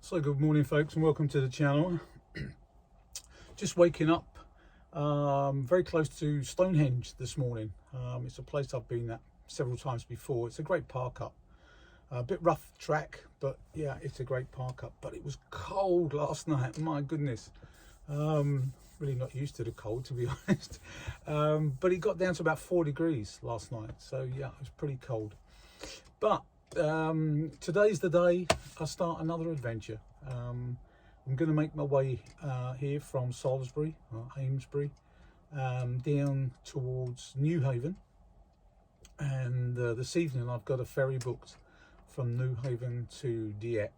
So good morning folks, and welcome to the channel. Just waking up very close to Stonehenge this morning. It's a place I've been at several times before. It's a great park up, a bit rough track, but yeah, it's a great park up. But it was cold last night, my goodness. Really not used to the cold, to be honest, but it got down to about 4 degrees last night, so yeah, it was pretty cold. But today's the day I start another adventure. I'm going to make my way here from Salisbury or Amesbury down towards Newhaven, and this evening I've got a ferry booked from Newhaven to Dieppe.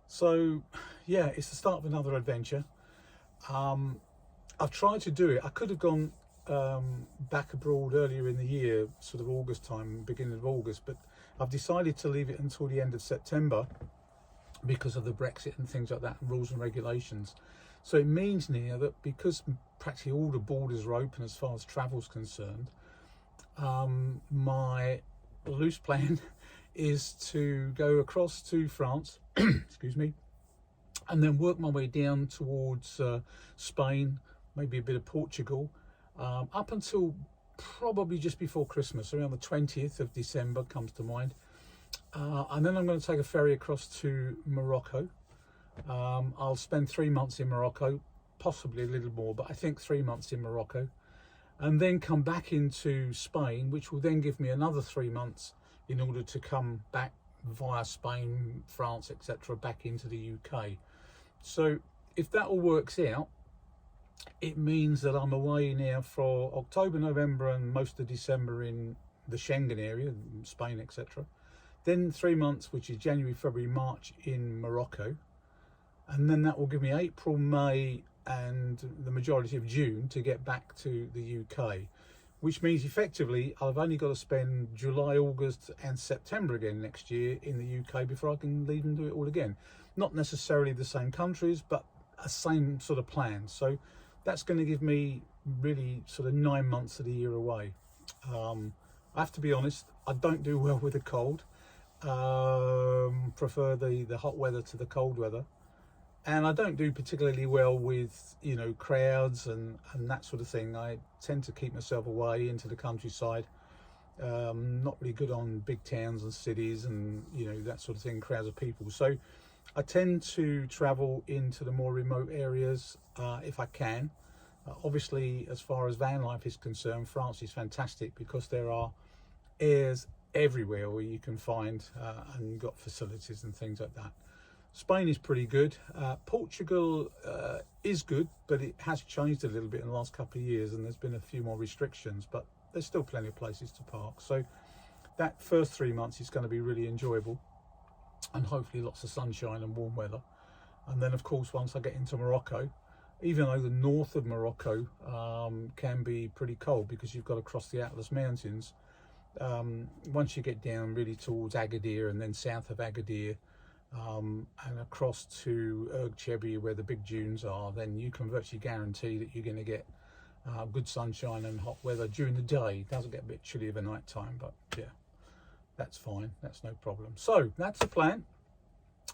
So yeah, it's the start of another adventure. I've tried to do it. I could have gone back abroad earlier in the year, sort of August time, beginning of August, but I've decided to leave it until the end of September because of the Brexit and things like that, and rules and regulations. So it means now that because practically all the borders are open as far as travel's concerned, my loose plan is to go across to France, excuse me, and then work my way down towards Spain, maybe a bit of Portugal, up until probably just before Christmas, around the 20th of December comes to mind. And then I'm going to take a ferry across to Morocco. I'll spend 3 months in Morocco, possibly a little more, but I think 3 months in Morocco, and then come back into Spain, which will then give me another 3 months in order to come back via Spain, France, etc., back into the UK. So if that all works out, it means that I'm away now for October, November and most of December in the Schengen area, Spain, etc. Then 3 months, which is January, February, March in Morocco. And then that will give me April, May and the majority of June to get back to the UK, which means effectively I've only got to spend July, August and September again next year in the UK before I can leave and do it all again. Not necessarily the same countries, but a same sort of plan. So that's going to give me really sort of 9 months of the year away. I have to be honest, I don't do well with the cold. Prefer the hot weather to the cold weather. And I don't do particularly well with, you know, crowds and that sort of thing. I tend to keep myself away into the countryside. Not really good on big towns and cities and, you know, that sort of thing, crowds of people. So I tend to travel into the more remote areas if I can. Obviously, as far as van life is concerned, France is fantastic because there are airs everywhere where you can find and got facilities and things like that. Spain is pretty good. Portugal is good, but it has changed a little bit in the last couple of years and there's been a few more restrictions, but there's still plenty of places to park. So that first 3 months is going to be really enjoyable and hopefully lots of sunshine and warm weather. And then of course once I get into Morocco, even though the north of Morocco can be pretty cold because you've got to cross the Atlas Mountains, once you get down really towards Agadir and then south of Agadir and across to Erg where the big dunes are, then you can virtually guarantee that you're going to get good sunshine and hot weather during the day. It doesn't get a bit chilly of a night time, but yeah, that's fine, that's no problem. So that's the plan.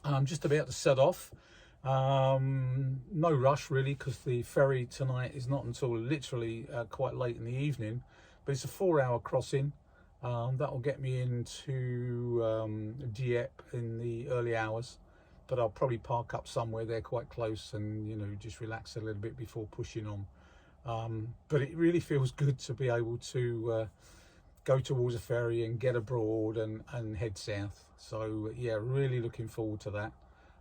I'm just about to set off. No rush really, because the ferry tonight is not until literally quite late in the evening, but it's a 4-hour crossing. That will get me into Dieppe in the early hours, but I'll probably park up somewhere there quite close and, you know, just relax a little bit before pushing on. But it really feels good to be able to go towards a ferry and get abroad and head south. So yeah, really looking forward to that.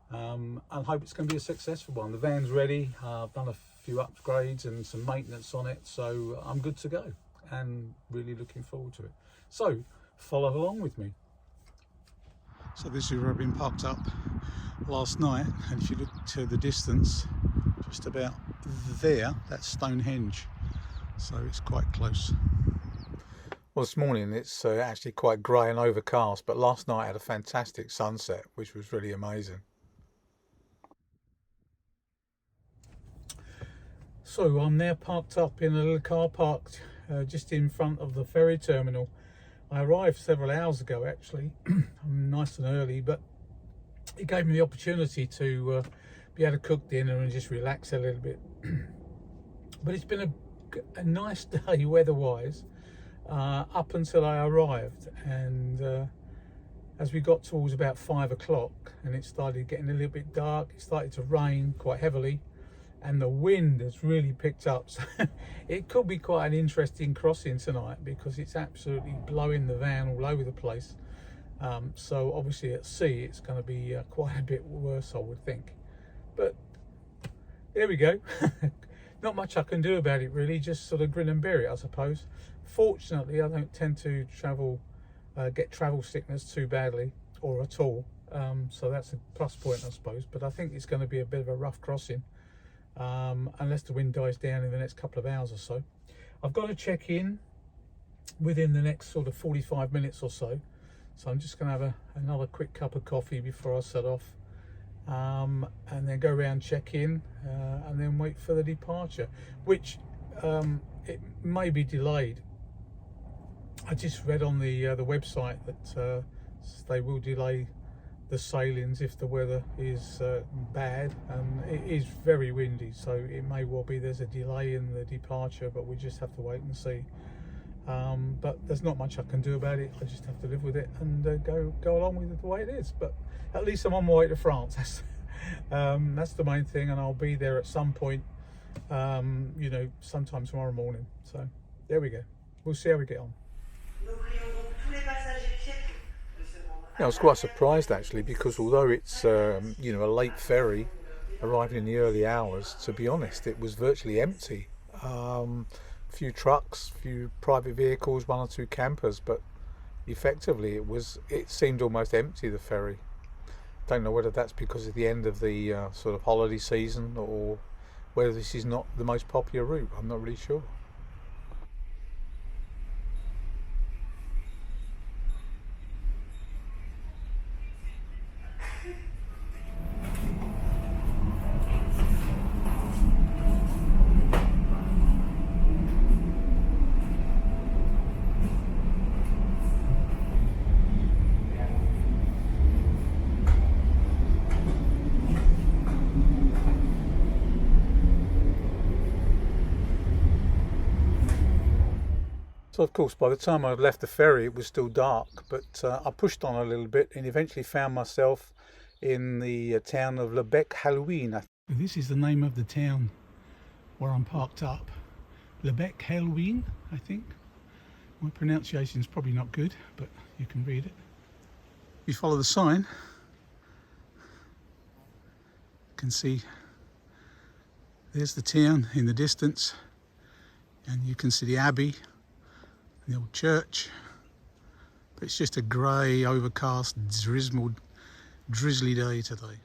And hope it's going to be a successful one. The van's ready. I've done a few upgrades and some maintenance on it, so I'm good to go and really looking forward to it. So follow along with me. So this is where I've been parked up last night, and if you look to the distance, just about there, that's Stonehenge, so it's quite close. Well, this morning it's actually quite grey and overcast, but last night I had a fantastic sunset, which was really amazing. So I'm now parked up in a little car park just in front of the ferry terminal. I arrived several hours ago actually, I'm nice and early, but it gave me the opportunity to be able to cook dinner and just relax a little bit. But it's been a nice day weather-wise up until I arrived, and as we got towards about 5 o'clock and it started getting a little bit dark, it started to rain quite heavily, and the wind has really picked up. So it could be quite an interesting crossing tonight because it's absolutely blowing the van all over the place. So obviously at sea it's going to be quite a bit worse, I would think. But there we go. Not much I can do about it really, just sort of grin and bear it, I suppose. Fortunately, I don't tend to get travel sickness too badly or at all. So that's a plus point, I suppose. But I think it's going to be a bit of a rough crossing. Unless the wind dies down in the next couple of hours or so. I've got to check in within the next sort of 45 minutes or so. So I'm just going to have another quick cup of coffee before I set off, and then go around, check in, and then wait for the departure, which it may be delayed. I just read on the website that they will delay the sailings if the weather is bad, and it is very windy, so it may well be there's a delay in the departure, but we just have to wait and see. But there's not much I can do about it. I just have to live with it and go along with it the way it is. But at least I'm on my way to France. That's the main thing, and I'll be there at some point, sometime tomorrow morning. So there we go. We'll see how we get on. I was quite surprised actually, because although it's a late ferry arriving in the early hours, to be honest, it was virtually empty. Few trucks, few private vehicles, one or two campers, but effectively it seemed almost empty, the ferry. Don't know whether that's because of the end of the sort of holiday season, or whether this is not the most popular route. I'm not really sure. So of course, by the time I left the ferry, it was still dark, but I pushed on a little bit and eventually found myself in the town of Le Bec-Hellouin. This is the name of the town where I'm parked up. Le Bec-Hellouin, I think. My pronunciation is probably not good, but you can read it. You follow the sign, you can see there's the town in the distance, and you can see the abbey, the old church, but it's just a grey, overcast, drizzly day today.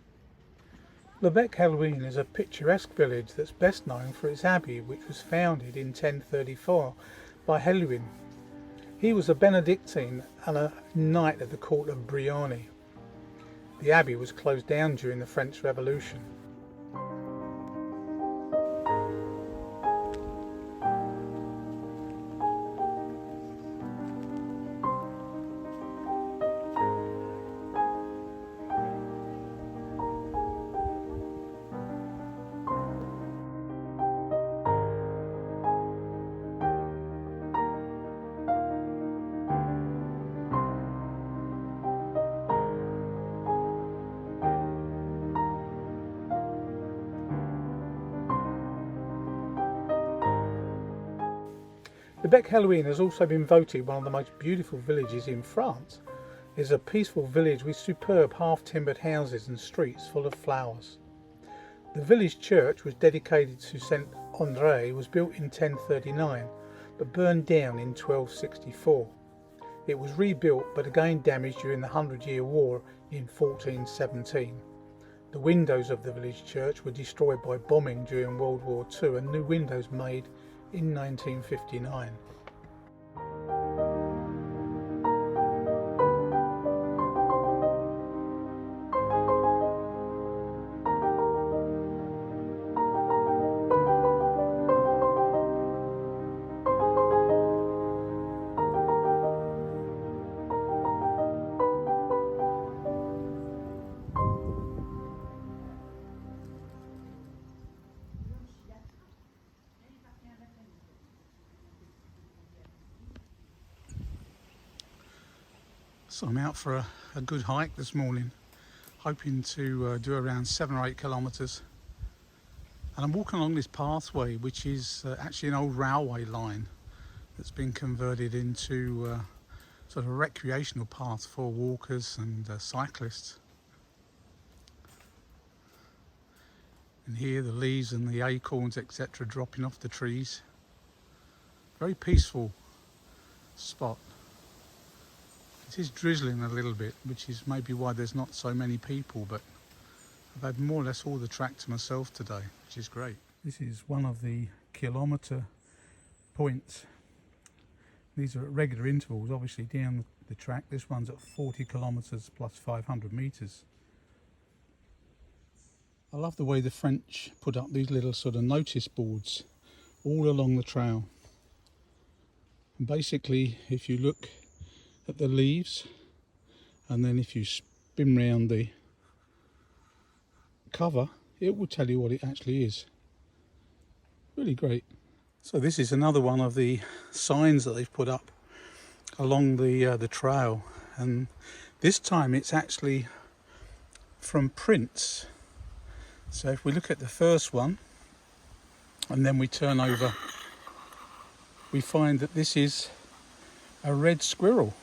Le Bec-Hellouin is a picturesque village that's best known for its abbey, which was founded in 1034 by Hellouin. He was a Benedictine and a knight at the court of Brioni. The abbey was closed down during the French Revolution. Le Bec-Hellouin has also been voted one of the most beautiful villages in France. It is a peaceful village with superb half-timbered houses and streets full of flowers. The village church was dedicated to Saint André, was built in 1039 but burned down in 1264. It was rebuilt but again damaged during the 100-Year War in 1417. The windows of the village church were destroyed by bombing during World War II and new windows made in 1959. So I'm out for a good hike this morning, hoping to do around 7 or 8 kilometres. And I'm walking along this pathway, which is actually an old railway line that's been converted into sort of a recreational path for walkers and cyclists. And here the leaves and the acorns, etc., dropping off the trees. Very peaceful spot. It is drizzling a little bit, which is maybe why there's not so many people, but I've had more or less all the track to myself today, which is great. This is one of the kilometre points. These are at regular intervals, obviously down the track. This one's at 40 kilometres plus 500 metres. I love the way the French put up these little sort of notice boards all along the trail. And basically, if you look at the leaves, and then if you spin round the cover, it will tell you what it actually is. Really great. So this is another one of the signs that they've put up along the trail, and this time it's actually from prints. So if we look at the first one and then we turn over, we find that this is a red squirrel.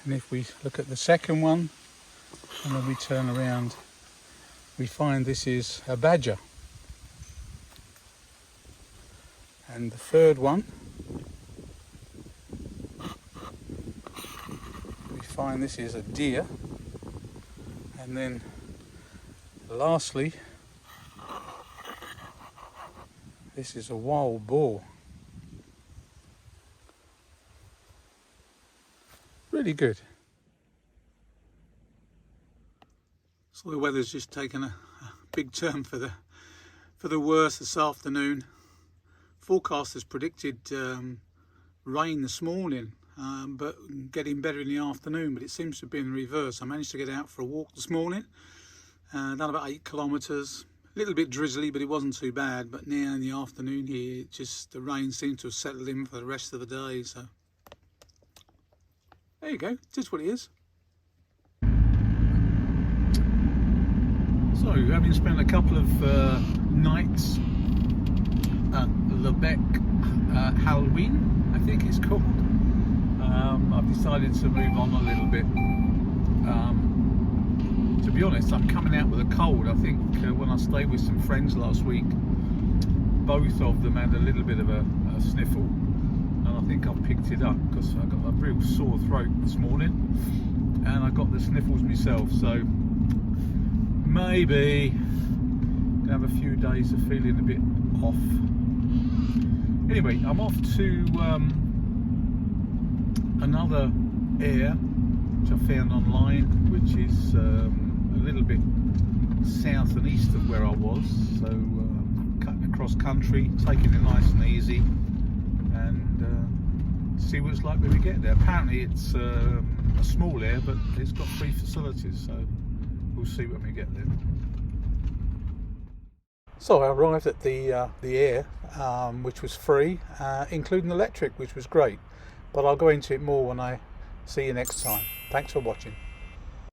And if we look at the second one and then we turn around, we find this is a badger. And the third one, we find this is a deer. And then lastly, this is a wild boar. Really good. So the weather's just taken a big turn for the worse this afternoon. Forecasters predicted rain this morning, but getting better in the afternoon, but it seems to have been reversed. I managed to get out for a walk this morning, done about 8 kilometres, a little bit drizzly, but it wasn't too bad. But now in the afternoon here, the rain seems to have settled in for the rest of the day, so there you go, just what it is. So having spent a couple of nights at Dieppe Halloween, I think it's called, I've decided to move on a little bit. To be honest, I'm coming out with a cold. I think when I stayed with some friends last week, both of them had a little bit of a sniffle, and I think I've picked it up because I got a real sore throat this morning and I got the sniffles myself, so maybe gonna have a few days of feeling a bit off. Anyway, I'm off to another area which I found online, which is a little bit south and east of where I was, so cutting across country, taking it nice and easy, and see what it's like when we get there. Apparently it's a small area, but it's got 3 facilities, so we'll see when we get there. So I arrived at the air, which was free, including electric, which was great. But I'll go into it more when I see you next time. Thanks for watching.